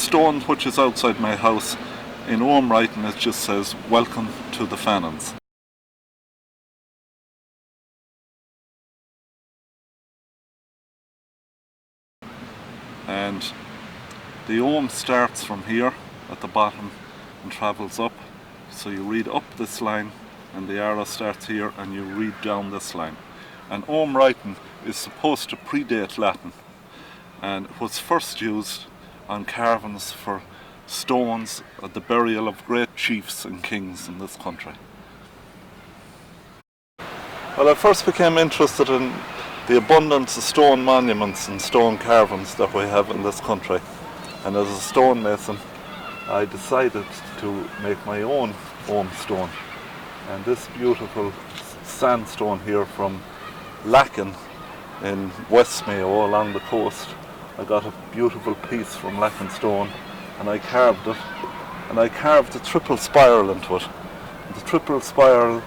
stone which is outside my house. In Ogham writing it just says, "Welcome to the Fannons." And the Ogham starts from here at the bottom and travels up. So you read up this line and the arrow starts here and you read down this line. And Ogham writing is supposed to predate Latin, and it was first used on carvings for stones at the burial of great chiefs and kings in this country. Well, I first became interested in the abundance of stone monuments and stone carvings that we have in this country, and as a stonemason I decided to make my own Ogham stone. And this beautiful sandstone here from Lacken in West Mayo along the coast, I got a beautiful piece from Lacken stone and I carved it, and I carved a triple spiral into it. The triple spiral,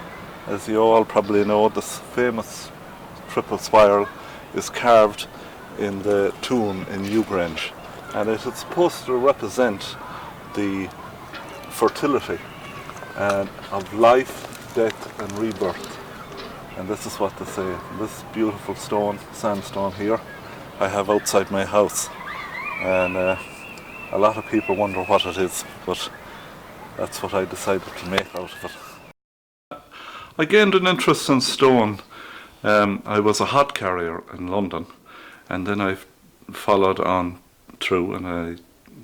as you all probably know, this famous triple spiral is carved in the tomb in Newgrange, and it is supposed to represent the fertility of life, death and rebirth. And this is what they say. This beautiful stone, sandstone here, I have outside my house, and a lot of people wonder what it is, but that's what I decided to make out of it. I gained an interest in stone. I was a hod carrier in London, and then I followed on through and I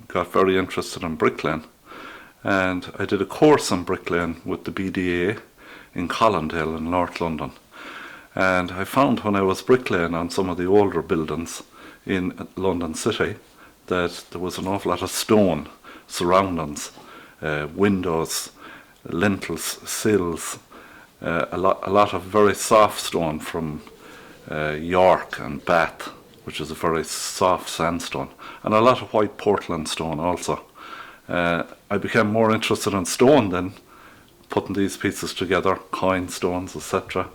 got very interested in bricklaying. And I did a course in bricklaying with the BDA in Colindale in North London. And I found when I was bricklaying on some of the older buildings in London City that there was an awful lot of stone surroundings, windows, lintels, sills, a lot of very soft stone from York and Bath, which is a very soft sandstone, and a lot of white Portland stone also. I became more interested in stone then, putting these pieces together, coin stones, etc.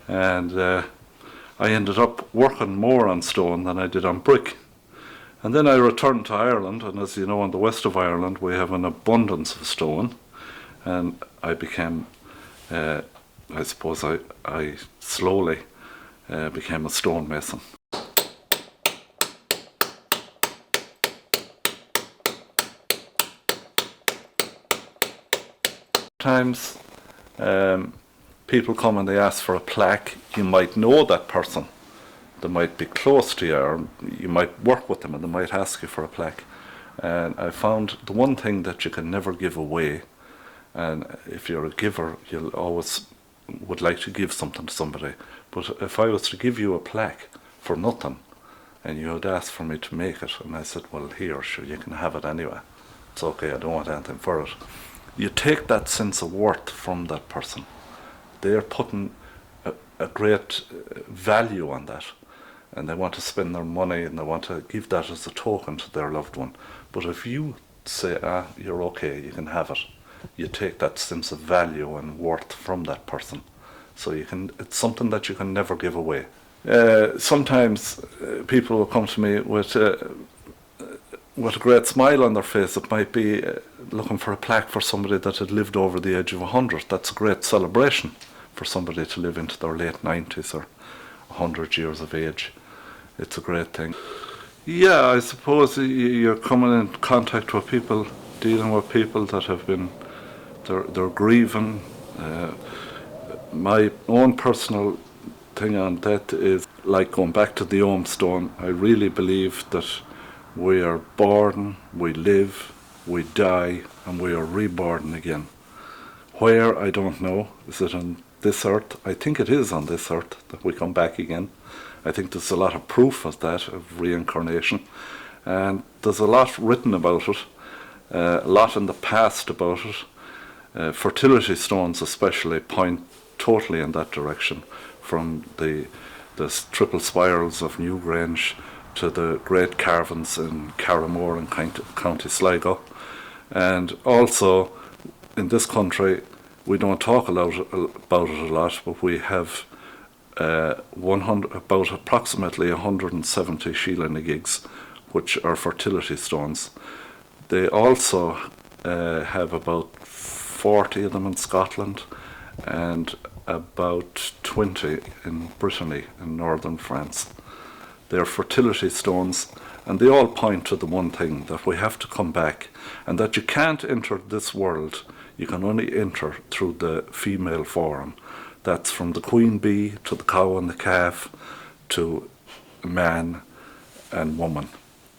And I ended up working more on stone than I did on brick. And then I returned to Ireland, and as you know, in the west of Ireland we have an abundance of stone, and I became, I suppose I slowly became a stonemason. Sometimes people come and they ask for a plaque. You might know that person, they might be close to you, or you might work with them and they might ask you for a plaque. And I found the one thing that you can never give away, and if you're a giver you'll always would like to give something to somebody, but if I was to give you a plaque for nothing and you had asked for me to make it, and I said, well, here, sure, you can have it anyway, it's okay, I don't want anything for it, you take that sense of worth from that person. They're putting a great value on that, and they want to spend their money and they want to give that as a token to their loved one. But if you say, you're okay, you can have it, you take that sense of value and worth from that person. So it's something that you can never give away. Sometimes people will come to me with a great smile on their face. It might be looking for a plaque for somebody that had lived over the age of 100. That's a great celebration for somebody to live into their late 90s or 100 years of age. It's a great thing. Yeah, I suppose you're coming in contact with people, dealing with people that have been, they're grieving. My own personal thing on death is like going back to the Ogham stone. I really believe that we are born, we live, we die, and we are reborn again. Where, I don't know. Is it on this earth? I think it is on this earth that we come back again. I think there's a lot of proof of that, of reincarnation. And there's a lot written about it, a lot in the past about it. Fertility stones especially point totally in that direction, from the triple spirals of Newgrange to the great carvings in Carramore and County Sligo. And also in this country we don't talk about it a lot, but we have about approximately 170 Sheela na gigs, which are fertility stones. They also have about 40 of them in Scotland and about 20 in Brittany in northern France. They're fertility stones, and they all point to the one thing, that we have to come back, and that you can't enter this world, you can only enter through the female form. That's from the queen bee to the cow and the calf to man and woman.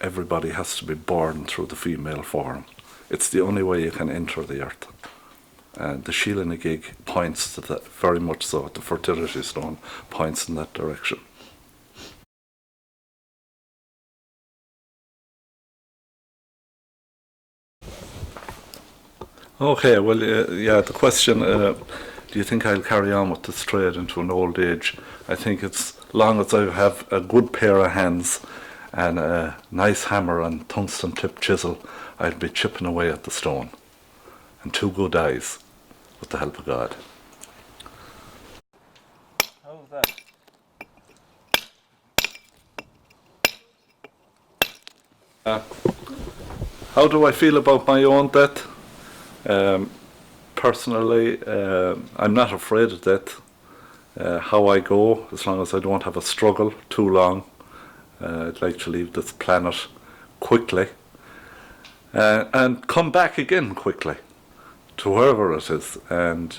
Everybody has to be born through the female form. It's the only way you can enter the earth. And the Síle na gig points to that, very much so. The fertility stone points in that direction. Okay, well, yeah, the question, do you think I'll carry on with this trade into an old age? I think it's long as I have a good pair of hands and a nice hammer and tungsten tip chisel, I'll be chipping away at the stone. And 2 good eyes, with the help of God. How's that? How do I feel about my own death? Personally, I'm not afraid of death. How I go, as long as I don't have a struggle too long, I'd like to leave this planet quickly and come back again quickly to wherever it is. And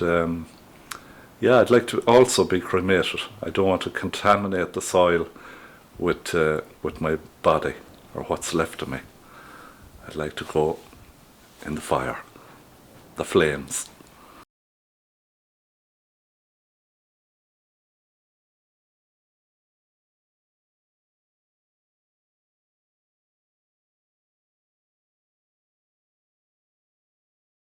yeah, I'd like to also be cremated. I don't want to contaminate the soil with my body or what's left of me. I'd like to go in the fire, the flames.